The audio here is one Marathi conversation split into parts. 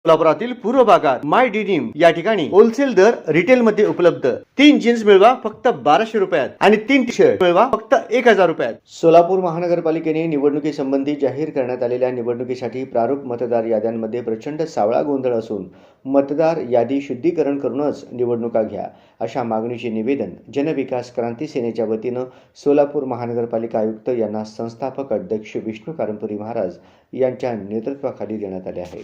सोलापुरातील पूर्व भागात माय डिनिम या ठिकाणी होलसेल दर रिटेल मध्ये उपलब्ध। 3 जीन्स मिळवा फक्त 1200 रुपयात आणि 3 टी शर्ट मिळवा फक्त 1000 रुपयात। सोलापूर महानगरपालिकेने निवडणुकीसंबंधी जाहीर करण्यात आलेल्या निवडणुकीसाठी प्रारूप मतदार याद्यांमध्ये प्रचंड सावळा गोंधळ असून मतदार यादी शुद्धीकरण करूनच निवडणुका घ्या अशा मागणीचे निवेदन जनविकास क्रांती सेनेच्या वतीनं सोलापूर महानगरपालिका आयुक्त यांना संस्थापक अध्यक्ष विष्णू कारंपुरी महाराज यांच्या नेतृत्वाखाली देण्यात आले आहे।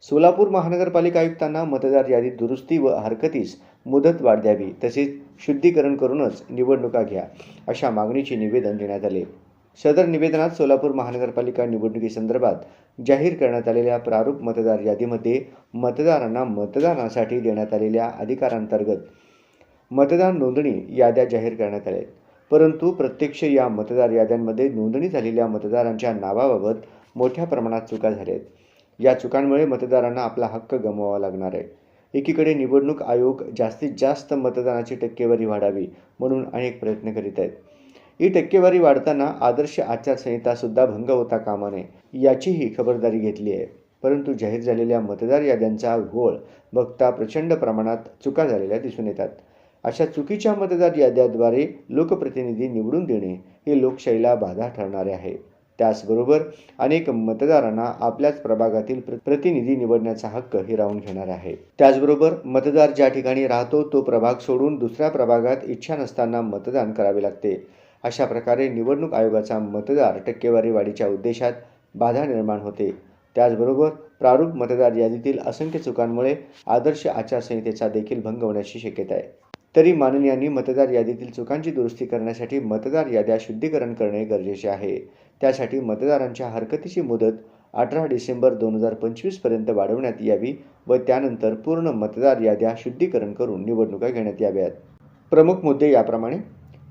सोलापूर महानगरपालिका आयुक्तांना मतदार यादीत दुरुस्ती व हरकतीस मुदत वाढ द्यावी तसेच शुद्धीकरण करूनच निवडणुका घ्या अशा मागणीचे निवेदन देण्यात आले। सदर निवेदनात सोलापूर महानगरपालिका निवडणुकीसंदर्भात जाहीर करण्यात आलेल्या प्रारूप मतदार यादीमध्ये मतदारांना मतदानासाठी देण्यात आलेल्या अधिकारांतर्गत मतदार नोंदणी याद्या जाहीर करण्यात आल्या, परंतु प्रत्यक्ष या मतदार याद्यांमध्ये नोंदणी झालेल्या मतदारांच्या नावाबाबत मोठ्या प्रमाणात चुका झाल्या आहेत। या चुकांमुळे मतदारांना आपला हक्क गमवावा लागणार आहे। एकीकडे निवडणूक आयोग जास्तीत जास्त मतदानाची टक्केवारी वाढावी म्हणून अनेक प्रयत्न करीत आहेत। ही टक्केवारी वाढताना आदर्श आचारसंहिता सुद्धा भंग होता कामा नये याचीही खबरदारी घेतली आहे, परंतु जाहीर झालेल्या मतदार याद्यांचा घोळ बघता प्रचंड प्रमाणात चुका झालेल्या दिसून येतात। अशा चुकीच्या मतदार याद्यांद्वारे लोकप्रतिनिधी निवडून देणे हे लोकशाहीला बाधा ठरणारे आहे। त्याचबरोबर अनेक मतदारांना आपल्याच प्रभागातील प्रतिनिधी निवडण्याचा हक्क हिरावून घेणार आहे। त्याचबरोबर मतदार ज्या ठिकाणी राहतो तो प्रभाग सोडून दुसऱ्या प्रभागात इच्छा नसताना मतदान करावे लागते। अशा प्रकारे निवडणूक आयोगाचा मतदार टक्केवारी वाढीच्या उद्देशात बाधा निर्माण होते। त्याचबरोबर प्रारूप मतदार यादीतील असंख्य चुकांमुळे आदर्श आचारसंहितेचा देखील भंग होण्याची शक्यता आहे। तरी माननीयांनी मतदार यादीतील चुकांची दुरुस्ती करण्यासाठी मतदार याद्या शुद्धीकरण करणे गरजेचे आहे। त्यासाठी मतदारांच्या हरकतीची मुदत 18 डिसेंबर 2025 पर्यंत वाढवण्यात यावी व त्यानंतर पूर्ण मतदार याद्या शुद्धीकरण करून निवडणुका घेण्यात याव्यात। प्रमुख मुद्दे याप्रमाणे: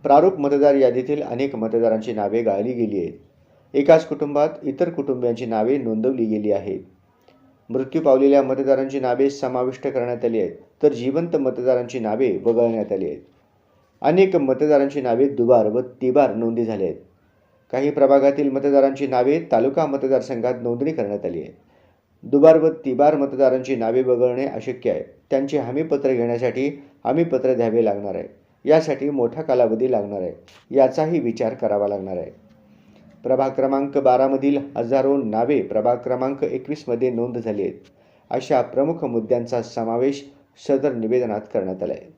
प्रारूप मतदार यादीतील अनेक मतदारांची नावे गाळली गेली आहेत। एकाच कुटुंबात इतर कुटुंबियांची नावे नोंदवली गेली आहेत। मृत्यू पावलेल्या मतदारांची नावे समाविष्ट करण्यात आली आहेत, तर जिवंत मतदारांची नावे वगळण्यात आली आहेत। अनेक मतदारांची नावे दुबार व तिबार नोंदी झाली आहेत। काही प्रभागातील मतदारांची नावे तालुका मतदारसंघात नोंदणी करण्यात आली आहे। दुबार व तिबार मतदारांची नावे वगळणे अशक्य आहे। त्यांचे हमीपत्र घेण्यासाठी हमीपत्र द्यावे लागणार आहे। यासाठी मोठा कालावधी लागणार आहे, याचाही विचार करावा लागणार आहे। प्रभाग क्रमांक 12 मधील हजारो नावे प्रभाग क्रमांक 21 मध्ये नोंद झाली आहेत। अशा प्रमुख मुद्द्यांचा समावेश सदर निवेदनात करण्यात आला आहे।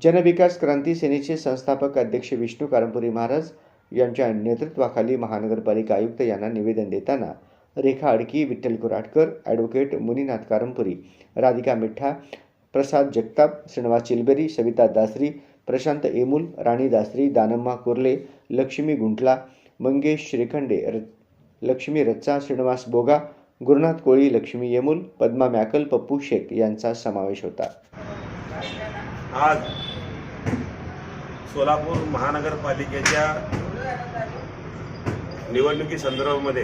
जनविकास क्रांती सेनेचे संस्थापक अध्यक्ष विष्णू कारंपुरी महाराज यांच्या नेतृत्वाखाली महानगरपालिका आयुक्त यांना निवेदन देताना रेखा अडकी, विठ्ठल कुराटकर, ॲडव्होकेट मुनीनाथ कारंपुरी, राधिका मिठ्ठा, प्रसाद जगताप, श्रीनिवास चिलबेरी, सविता दासरी, प्रशांत एमुल, राणी दासरी, दानम्मा कुर्ले, लक्ष्मी गुंठला, मंगेश श्रीखंडे, लक्ष्मी रच्चा, श्रीनिवास बोगा, गुरुनाथ कोळी, लक्ष्मी येमुल, पद्मा मॅकल, पप्पू शेख यांचा समावेश होता। आज सोलापूर महानगरपालिकेच्या निवडणुकी संदर्भामध्ये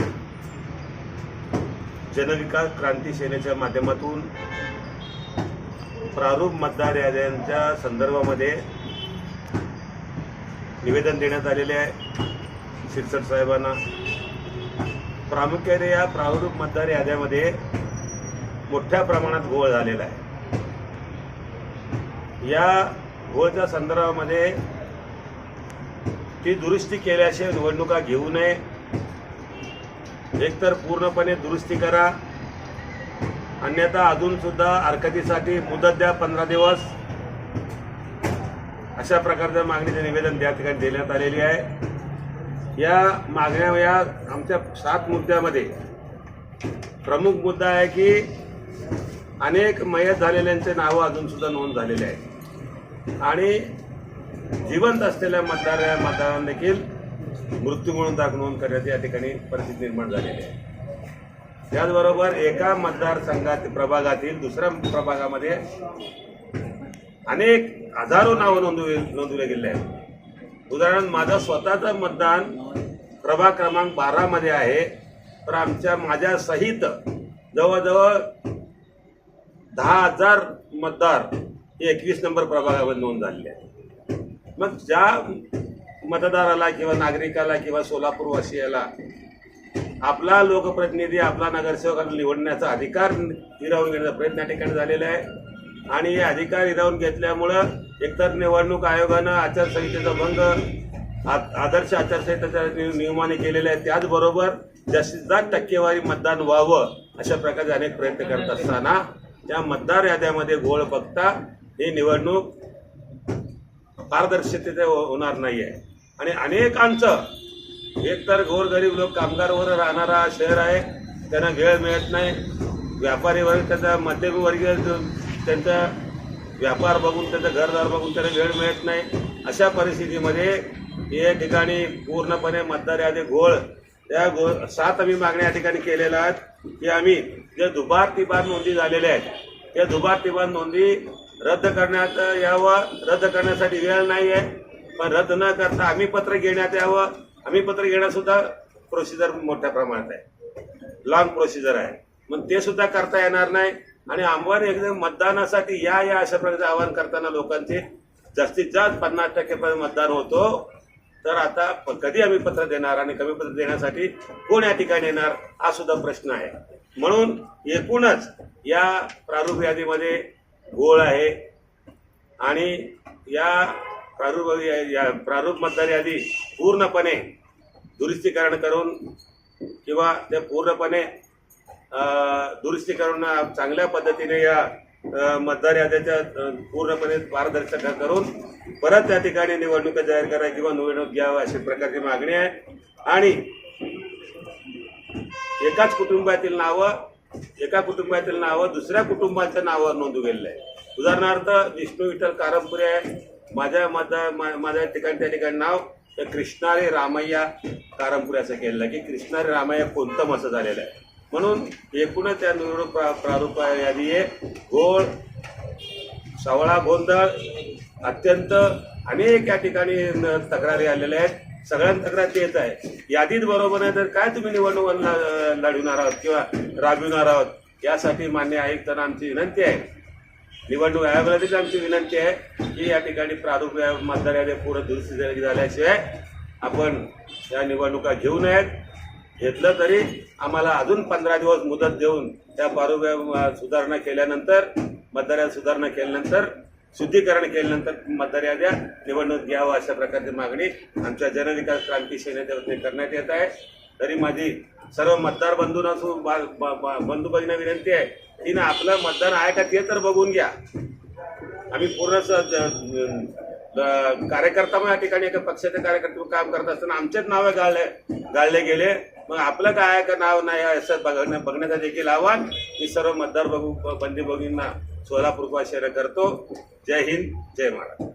जनविकास क्रांती सेनेच्या माध्यमातून प्रारूप मतदार याद्यांच्या संदर्भामध्ये निवेदन देण्यात आलेले आहे शिरसट साहेबांना। प्रामुख्याने या प्रारूप मतदार याद्यामध्ये मोठ्या प्रमाणात घोळ झालेला आहे। या घोळच्या संदर्भामध्ये ती दुरुस्ती केल्याशिवाय निवडणुका घेऊ नये। एकतर पूर्णपणे दुरुस्ती करा, अन्यथा अजून सुद्धा हरकतीसाठी मुदत द्या 15 दिवस, अशा प्रकारच्या मागणीचे निवेदन त्या ठिकाणी देण्यात आलेली आहे। या मागण्या या आमच्या 7 मुद्द्यामध्ये प्रमुख मुद्दा आहे की अनेक मयत झालेल्यांचे नावं अजून सुद्धा नोंद झालेले आहेत आणि जिवंत असलेल्या मतदारांना देखील मृत्यू म्हणून नोंद करण्याची या ठिकाणी परिस्थिती निर्माण झालेली आहे। त्याचबरोबर एका मतदारसंघात प्रभागातील दुसऱ्या प्रभागामध्ये अनेक हजारो नावं नोंदवले गेले आहेत। उदाहरण माझं स्वतःचं मतदान प्रभाग क्रमांक 12 मध्ये आहे, तर माझ्या सहित जवळजवळ 10,000 मतदार 21 नंबर प्रभागामध्ये नोंद झालेले आहेत। मग ज्या मतदाराला किंवा नागरिकाला किंवा सोलापूरवासियाला आपला लोकप्रतिनिधी आपला नगरसेवक निवडण्याचा अधिकार हिरावून घेण्याचा प्रयत्न या ठिकाणी झालेला आहे आणि हे अधिकार हिरावून घेतल्यामुळं एकतर निवडणूक आयोगानं आचारसंहितेचा भंग आदर्श आचारसंहितेच्या नियमाने केलेले आहे, त्याचबरोबर जास्तीत जास्त टक्केवारी मतदान व्हावं अशा प्रकारचे अनेक प्रयत्न करत असताना त्या मतदार याद्यामध्ये घोळ बघता ही निवडणूक पारदर्शकतेने होणार नाही आहे आणि अनेकांचं एकतर गोरगरीब लोक कामगार वर्ग राहणारा शहर आहे, त्यांना वेळ मिळत नाही, व्यापारी वर्ग त्याचा मध्यमवर्गीय त्यांचा व्यापार बघून त्याचं घरदार बघून त्याला वेळ मिळत नाही, अशा परिस्थितीमध्ये या ठिकाणी पूर्णपणे मतदार यादी घोळ त्या 7 आम्ही मागण्या या ठिकाणी केलेल्या आहेत की आम्ही जे दुबार तिबार नोंदी झालेल्या आहेत त्या दुबार तिबार नोंदी रद्द करण्यात यावं, रद्द करण्यासाठी वेळ नाही आहे, पण रद्द न करता आम्ही पत्र घेण्यात यावं. आम्ही पत्र घेण्यासुद्धा प्रोसिजर मोठ्या प्रमाणात आहे, लॉंग प्रोसिजर आहे, मग ते सुद्धा करता येणार नाही आणि आम्हाला एकदम मतदानासाठी या अशा प्रकारचे आवाहन करताना लोकांचे जास्तीत जास्त 50% मतदान होतो. तर आता कधी आम्ही पत्र देणार आणि कमी पत्र देण्यासाठी कोण या ठिकाणी येणार हा सुद्धा प्रश्न आहे. म्हणून एकूणच या प्रारूप यादीमध्ये घोळ आहे आणि या प्रारूप मतदार यादी पूर्णपणे दुरुस्तीकरण करून किंवा ते पूर्णपणे दुरुस्ती करून चांगल्या पद्धतीने या मतदार याद्याच्या पूर्णपणे पारदर्शकता करून परत त्या ठिकाणी निवडणुका जाहीर करा किंवा निवडणूक घ्यावं अशी प्रकारची मागणी आहे. आणि एका कुटुंबातील नावं दुसऱ्या कुटुंबाच्या नावावर नोंदू गेलेलं आहे. उदाहरणार्थ विष्णू विठ्ठल कारंपुरे आहे, माझ्या ठिकाणी त्या ठिकाणी नाव कृष्णारे रामय्या कारंपुरे असं केलेलं आहे की कृष्णारे रामय्या कोणतं असं झालेलं आहे. म्हणून एकूणच त्या निवडणूक प्रारूप यादी घोळ सावळा गोंधळ अत्यंत अनेक या ठिकाणी तक्रारी आलेल्या आहेत. सगळ्यांना तक्रार तेच आहे, यादीत बरोबर आहे तर काय तुम्ही निवडणूक लढवणार आहोत किंवा राबविणार आहोत. यासाठी मान्य आयुक्तांना आमची विनंती आहे, निवडणूक आयोगाला देखील आमची विनंती आहे की या ठिकाणी प्रारूप मतदार यादी पूर्ण दुरुस्ती झाल्याशिवाय आपण या निवडणुका घेऊ नयेत. घेतलं तरी आम्हाला अजून 15 दिवस मुदत देऊन त्या प्रारूप सुधारणा केल्यानंतर मतदार यादी सुधारणा केल्यानंतर शुद्धीकरण केल्यानंतर मतदार याद्या निवडणूक घ्यावं अशा प्रकारची मागणी आमच्या जनविकास क्रांती सेनेच्या वतीने करण्यात येत आहे. तरी माझी सर्व मतदार बंधूंना बंधू भगिनींना विनंती आहे की ना आपलं मतदान आहे का ते तर बघून घ्या. आम्ही पूर्ण कार्यकर्ता या ठिकाणी एका पक्षाचे कार्यकर्ते काम करत असताना आमचेच नावे गाळले गेले, मग आपलं काय आहे का नाव नाही असं बघण्याचा देखील आव्हान मी सर्व मतदार बंधू भगिनींना सोलापूर शहर करतो. जय हिंद, जय महाराष्ट्र.